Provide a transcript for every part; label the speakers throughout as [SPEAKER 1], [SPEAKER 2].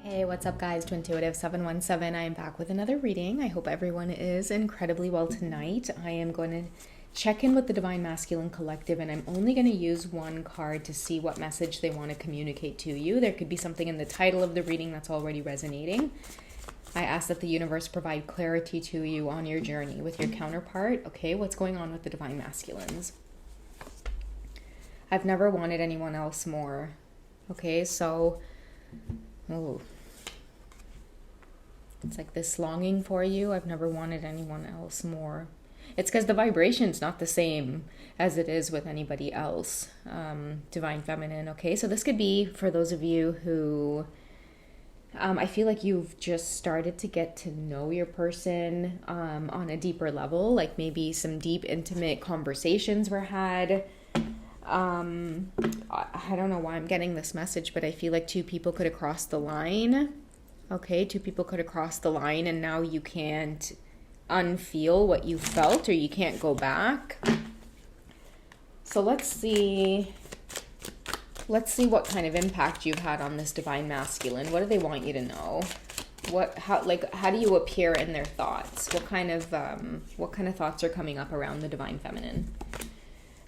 [SPEAKER 1] Hey, what's up, guys? Twinflame 717. I am back with another reading. I hope everyone is incredibly well tonight. I am going to check in with the Divine Masculine Collective, and I'm only going to use one card to see what message they want to communicate to you. There could be something in the title of the reading that's already resonating. I ask that the universe provide clarity to you on your journey with your counterpart. Okay, what's going on with the Divine Masculines? I've never wanted anyone else more. Okay, so... oh... it's like this longing for you. I've never wanted anyone else more. It's because the vibration's not the same as it is with anybody else. Divine Feminine, okay? So this could be for those of you who... I feel like you've just started to get to know your person on a deeper level. Like maybe some deep, intimate conversations were had. I don't know why I'm getting this message, but I feel like two people could have crossed the line. Okay, two people could have crossed the line and now you can't unfeel what you felt, or you can't go back. So let's see what kind of impact you've had on this Divine Masculine. What do they want you to know? How do you appear in their thoughts? What kind of thoughts are coming up around the Divine Feminine?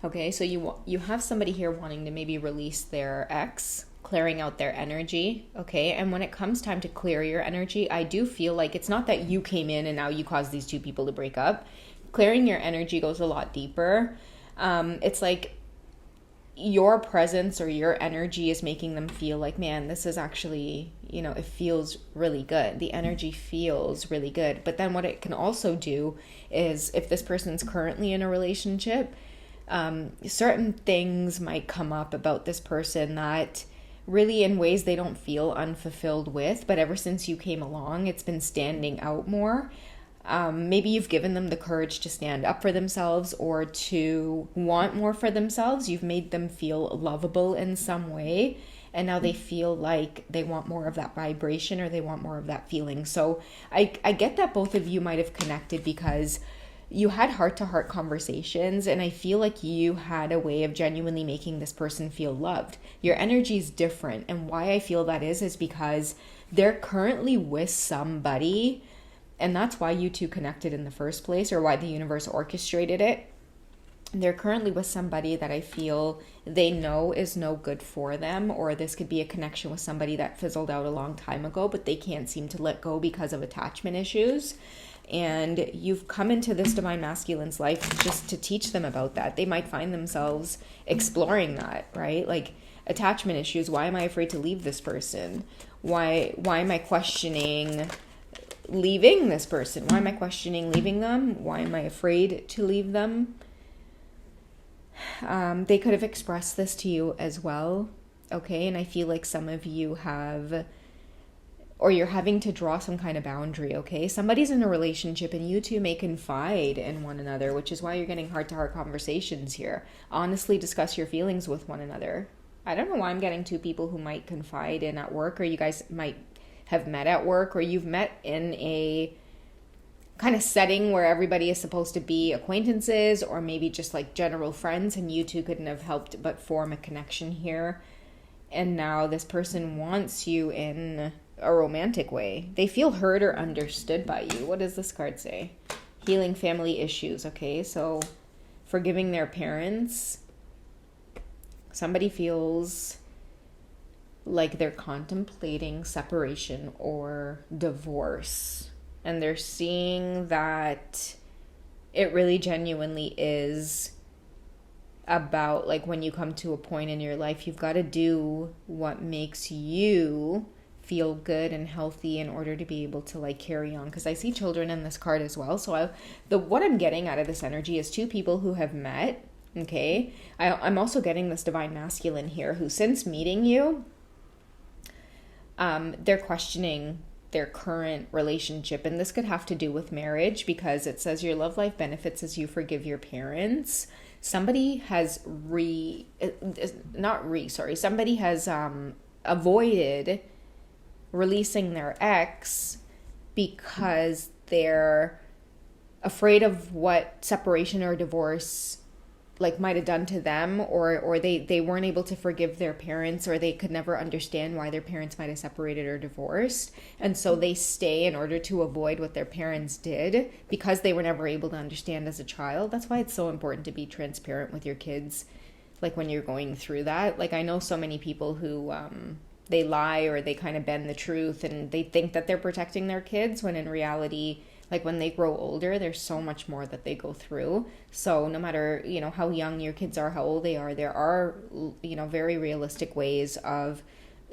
[SPEAKER 1] Okay, so you have somebody here wanting to maybe release their ex, clearing out their energy, okay? And when it comes time to clear your energy, I do feel like it's not that you came in and now you caused these two people to break up. Clearing your energy goes a lot deeper. It's like your presence or your energy is making them feel like, man, this is actually, it feels really good. The energy feels really good. But then what it can also do is, if this person's currently in a relationship, certain things might come up about this person that really in ways they don't feel unfulfilled with, but ever since you came along, it's been standing out more. Maybe you've given them the courage to stand up for themselves or to want more for themselves. You've made them feel lovable in some way, and now they feel like they want more of that vibration, or they want more of that feeling. So I get that both of you might have connected because you had heart-to-heart conversations, and I feel like you had a way of genuinely making this person feel loved. Your energy is different, and why I feel that is because they're currently with somebody, and that's why you two connected in the first place, or why the universe orchestrated it. They're currently with somebody that I feel they know is no good for them, or this could be a connection with somebody that fizzled out a long time ago, but they can't seem to let go because of attachment issues. And you've come into this Divine Masculine's life just to teach them about that. They might find themselves exploring that, right? Like attachment issues. Why am I afraid to leave this person? Why am I questioning leaving this person? Why am I questioning leaving them? Why am I afraid to leave them? They could have expressed this to you as well, okay? And I feel like some of you have... or you're having to draw some kind of boundary, okay? Somebody's in a relationship and you two may confide in one another, which is why you're getting heart-to-heart conversations here. Honestly discuss your feelings with one another. I don't know why I'm getting two people who might confide in at work, or you guys might have met at work, or you've met in a kind of setting where everybody is supposed to be acquaintances, or maybe just like general friends, and you two couldn't have helped but form a connection here. And now this person wants you in a romantic way. They feel heard or understood by you. What does this card say? Healing family issues. Okay, so forgiving their parents. Somebody feels like they're contemplating separation or divorce, and they're seeing that it really genuinely is about, like, when you come to a point in your life, you've got to do what makes you feel good and healthy in order to be able to like carry on, because I see children in this card as well. So what I'm getting out of this energy is two people who have met, okay? I'm also getting this Divine Masculine here who, since meeting you, they're questioning their current relationship, and this could have to do with marriage, because it says your love life benefits as you forgive your parents. Somebody has somebody has avoided releasing their ex because they're afraid of what separation or divorce like might have done to them, or they weren't able to forgive their parents, or they could never understand why their parents might have separated or divorced, and so they stay in order to avoid what their parents did because they were never able to understand as a child. That's why it's so important to be transparent with your kids, like when you're going through that. Like I know so many people who they lie, or they kind of bend the truth, and they think that they're protecting their kids when in reality, like when they grow older, there's so much more that they go through. So no matter, how young your kids are, how old they are, there are, very realistic ways of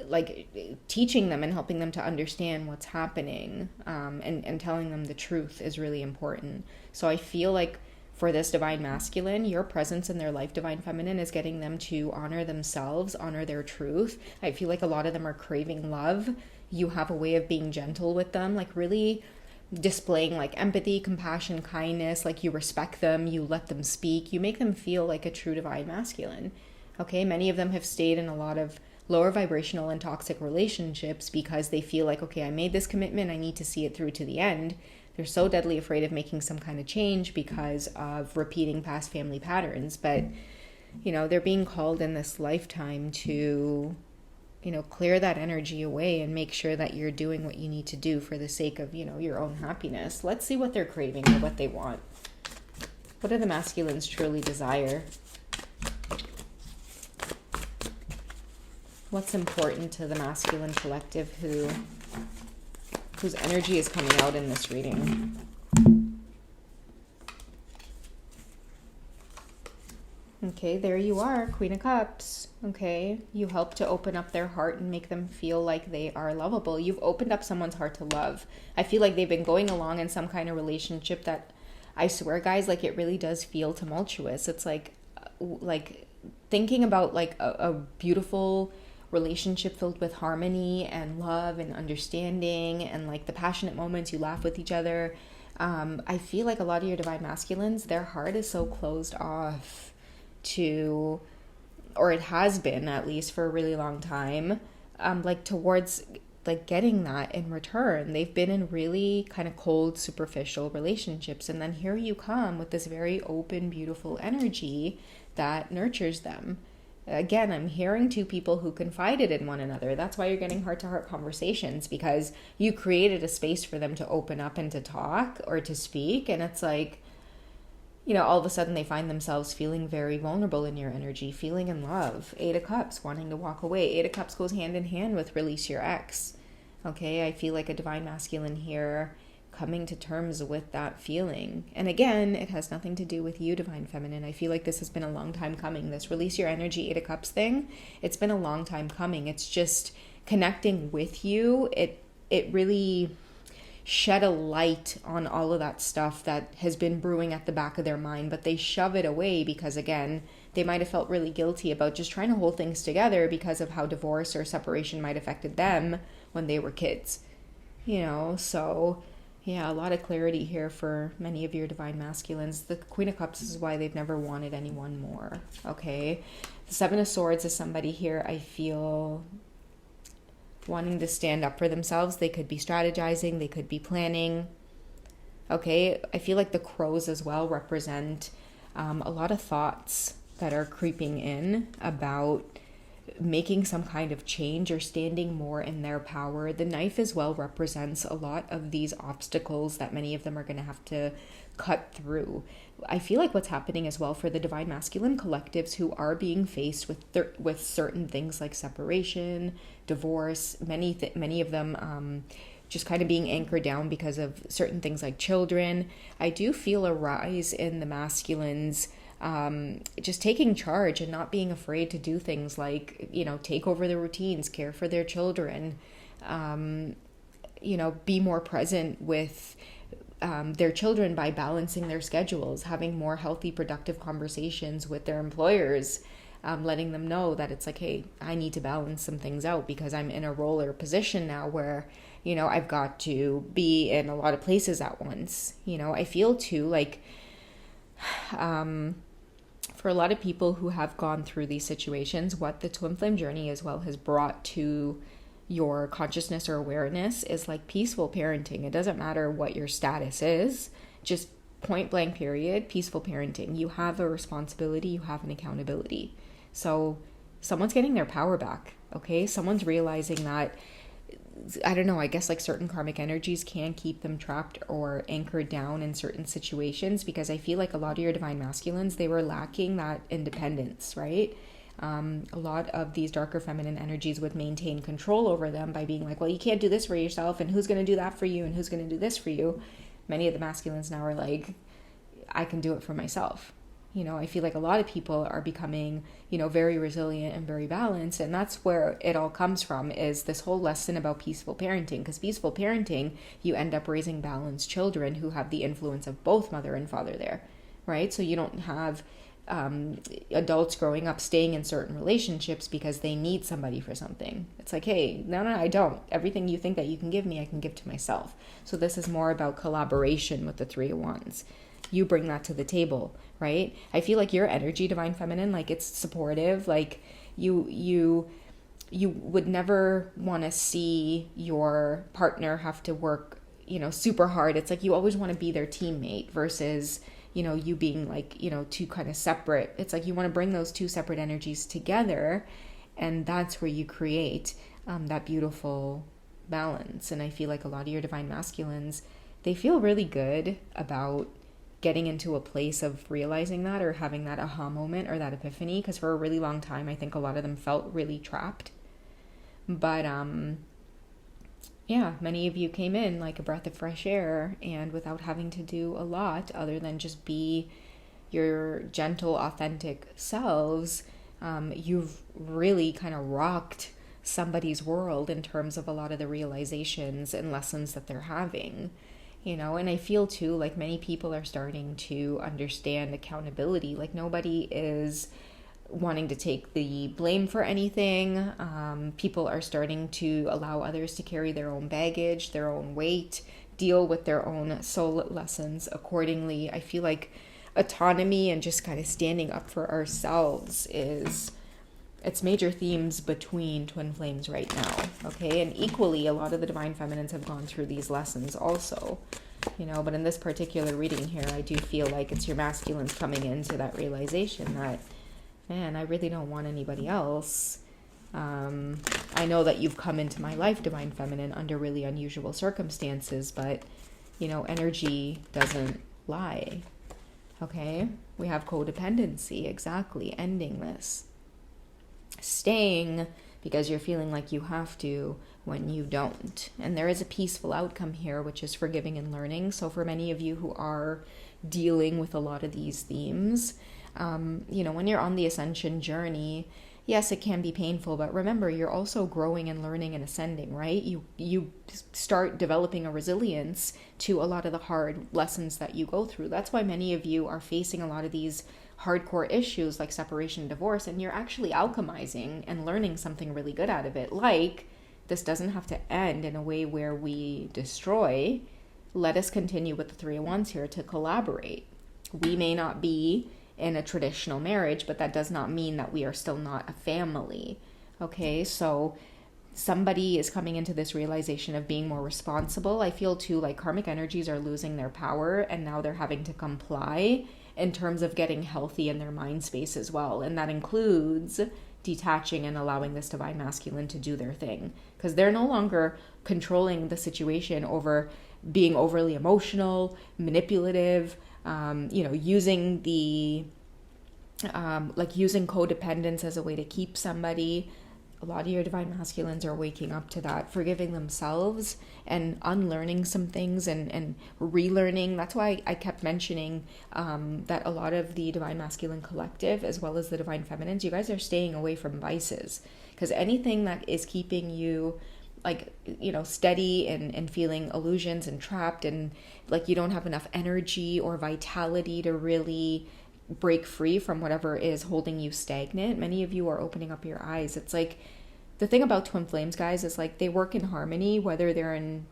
[SPEAKER 1] like teaching them and helping them to understand what's happening, and telling them the truth is really important. So I feel like for this divine masculine, your presence in their life, divine feminine, is getting them to honor themselves, honor their truth. I feel like a lot of them are craving love. You have a way of being gentle with them, like really displaying like empathy, compassion, kindness, like you respect them, you let them speak, you make them feel like a true divine masculine. Okay, many of them have stayed in a lot of lower vibrational and toxic relationships because they feel like, okay, I made this commitment, I need to see it through to the end. They're so deadly afraid of making some kind of change because of repeating past family patterns. But, they're being called in this lifetime to, clear that energy away and make sure that you're doing what you need to do for the sake of, your own happiness. Let's see what they're craving or what they want. What do the masculines truly desire? What's important to the masculine collective whose energy is coming out in this reading? Okay, there you are, Queen of Cups. Okay, you help to open up their heart and make them feel like they are lovable. You've opened up someone's heart to love. I feel like they've been going along in some kind of relationship that, I swear, guys, like it really does feel tumultuous. It's like thinking about like a beautiful relationship filled with harmony and love and understanding and like the passionate moments you laugh with each other. I feel like a lot of your divine masculines, their heart is so closed off to, or it has been at least for a really long time, like towards like getting that in return. They've been in really kind of cold, superficial relationships, and then here you come with this very open, beautiful energy that nurtures them. Again, I'm hearing two people who confided in one another. That's why you're getting heart-to-heart conversations, because you created a space for them to open up and to talk or to speak. And it's like, all of a sudden they find themselves feeling very vulnerable in your energy, feeling in love. 8 of Cups, wanting to walk away. 8 of Cups goes hand in hand with release your ex. Okay, I feel like a divine masculine here coming to terms with that feeling. And again, it has nothing to do with you, divine feminine. I feel like this has been a long time coming. This release your energy 8 of Cups thing, it's been a long time coming. It's just connecting with you. It really shed a light on all of that stuff that has been brewing at the back of their mind, but they shove it away because, again, they might have felt really guilty about just trying to hold things together because of how divorce or separation might have affected them when they were kids. So yeah, a lot of clarity here for many of your divine masculines. The Queen of Cups is why they've never wanted anyone more. Okay, the 7 of Swords is somebody here I feel wanting to stand up for themselves. They could be strategizing, they could be planning. Okay, I feel like the crows as well represent a lot of thoughts that are creeping in about making some kind of change or standing more in their power. The knife as well represents a lot of these obstacles that many of them are going to have to cut through. I feel like what's happening as well for the divine masculine collectives who are being faced with certain things like separation, divorce, many of them just kind of being anchored down because of certain things like children. I do feel a rise in the masculines just taking charge and not being afraid to do things like, take over the routines, care for their children, be more present with their children by balancing their schedules, having more healthy, productive conversations with their employers, letting them know that it's like, hey, I need to balance some things out because I'm in a role or position now where, I've got to be in a lot of places at once. I feel too like, for a lot of people who have gone through these situations, what the twin flame journey as well has brought to your consciousness or awareness is like peaceful parenting. It doesn't matter what your status is, just point blank period, peaceful parenting. You have a responsibility, you have an accountability. So someone's getting their power back, okay? Someone's realizing that, I don't know, I guess like certain karmic energies can keep them trapped or anchored down in certain situations, because I feel like a lot of your divine masculines, they were lacking that independence, right? A lot of these darker feminine energies would maintain control over them by being like, well, you can't do this for yourself, and who's going to do that for you, and who's going to do this for you? Many of the masculines now are like, I can do it for myself. I feel like a lot of people are becoming, very resilient and very balanced. And that's where it all comes from, is this whole lesson about peaceful parenting. Because peaceful parenting, you end up raising balanced children who have the influence of both mother and father there, right? So you don't have adults growing up staying in certain relationships because they need somebody for something. It's like, hey, no, I don't. Everything you think that you can give me, I can give to myself. So this is more about collaboration with the Three of Wands. You bring that to the table, right? I feel like your energy, divine feminine, like it's supportive. Like you would never want to see your partner have to work, super hard. It's like you always want to be their teammate versus, you being like, two kind of separate. It's like you want to bring those two separate energies together, and that's where you create that beautiful balance. And I feel like a lot of your divine masculines, they feel really good about getting into a place of realizing that, or having that aha moment or that epiphany, because for a really long time I think a lot of them felt really trapped. But many of you came in like a breath of fresh air, and without having to do a lot other than just be your gentle, authentic selves, you've really kind of rocked somebody's world in terms of a lot of the realizations and lessons that they're having. And I feel too, like many people are starting to understand accountability. Like nobody is wanting to take the blame for anything. People are starting to allow others to carry their own baggage, their own weight, deal with their own soul lessons accordingly. I feel like autonomy and just kind of standing up for ourselves it's major themes between twin flames right now, okay? And equally, a lot of the divine feminines have gone through these lessons also, but in this particular reading here, I do feel like it's your masculines coming into that realization that, man, I really don't want anybody else. I know that you've come into my life, divine feminine, under really unusual circumstances, but, energy doesn't lie, okay? We have codependency, exactly, ending this. Staying because you're feeling like you have to when you don't. And there is a peaceful outcome here, which is forgiving and learning. So for many of you who are dealing with a lot of these themes, when you're on the ascension journey, yes, it can be painful, but remember, you're also growing and learning and ascending, right? You start developing a resilience to a lot of the hard lessons that you go through. That's why many of you are facing a lot of these hardcore issues like separation and divorce, and you're actually alchemizing and learning something really good out of it. Like, this doesn't have to end in a way where we destroy. Let us continue with the Three of Wands here to collaborate. We may not be in a traditional marriage, but that does not mean that we are still not a family. Okay, so somebody is coming into this realization of being more responsible. I feel too like karmic energies are losing their power, and now they're having to comply in terms of getting healthy in their mind space as well. And that includes detaching and allowing this divine masculine to do their thing, because they're no longer controlling the situation over being overly emotional, manipulative, using the using codependence as a way to keep somebody. A lot of your divine masculines are waking up to that, forgiving themselves and unlearning some things and relearning. That's why I kept mentioning that a lot of the divine masculine collective, as well as the divine feminines, you guys are staying away from vices, because anything that is keeping you steady and feeling illusions and trapped, and like you don't have enough energy or vitality to really break free from whatever is holding you stagnant. Many of you are opening up your eyes. It's like the thing about twin flames, guys, is like they work in harmony, whether they're in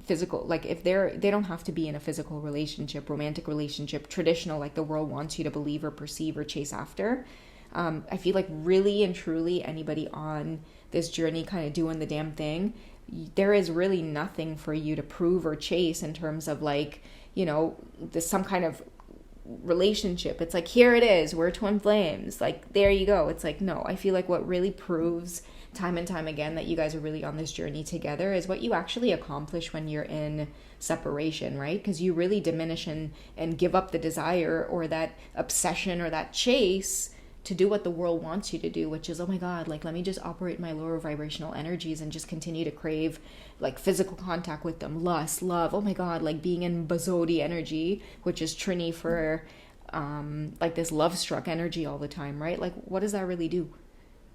[SPEAKER 1] physical, like if they don't have to be in a physical relationship, romantic relationship, traditional, like the world wants you to believe or perceive or chase after. I feel like really and truly anybody on this journey kind of doing the damn thing, there is really nothing for you to prove or chase in terms of like, you know, this some kind of relationship. It's like, here it is, we're twin flames, like, there you go. It's like, no, I feel like what really proves time and time again that you guys are really on this journey together is what you actually accomplish when you're in separation, right? Because you really diminish and give up the desire or that obsession or that chase to do what the world wants you to do, which is, oh my God, like, let me just operate my lower vibrational energies and just continue to crave like physical contact with them, lust, love, oh my God, like being in Bazodi energy, which is Trini for like this love struck energy all the time, right? Like, what does that really do,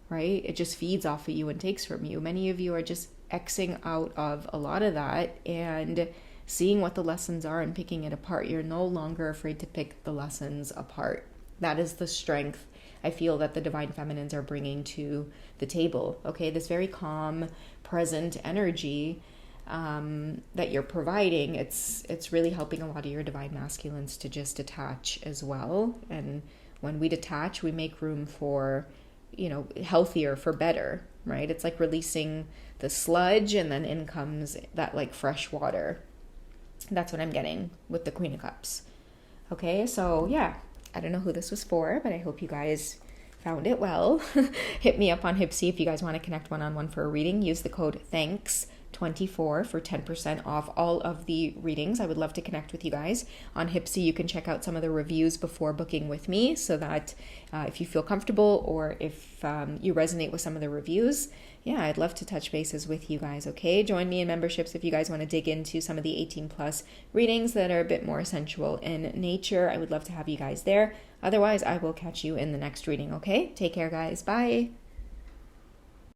[SPEAKER 1] right? It just feeds off of you and takes from you. Many of you are just Xing out of a lot of that and seeing what the lessons are and picking it apart. You're no longer afraid to pick the lessons apart. That is the strength I feel that the divine feminines are bringing to the table. Okay, this very calm, present energy that you're providing, it's really helping a lot of your divine masculines to just detach as well. And when we detach, we make room for, you know, healthier, for better, right? It's like releasing the sludge and then in comes that like fresh water. That's what I'm getting with the Queen of Cups. Okay, so yeah, I don't know who this was for, but I hope you guys found it well. Hit me up on Hipsy if you guys want to connect one-on-one for a reading. Use the code THANKS24 for 10% off all of the readings. I would love to connect with you guys. On Hipsy, you can check out some of the reviews before booking with me so that if you feel comfortable or if you resonate with some of the reviews, yeah, I'd love to touch bases with you guys, okay? Join me in memberships if you guys want to dig into some of the 18 plus readings that are a bit more sensual in nature. I would love to have you guys there. Otherwise, I will catch you in the next reading, okay? Take care, guys. Bye.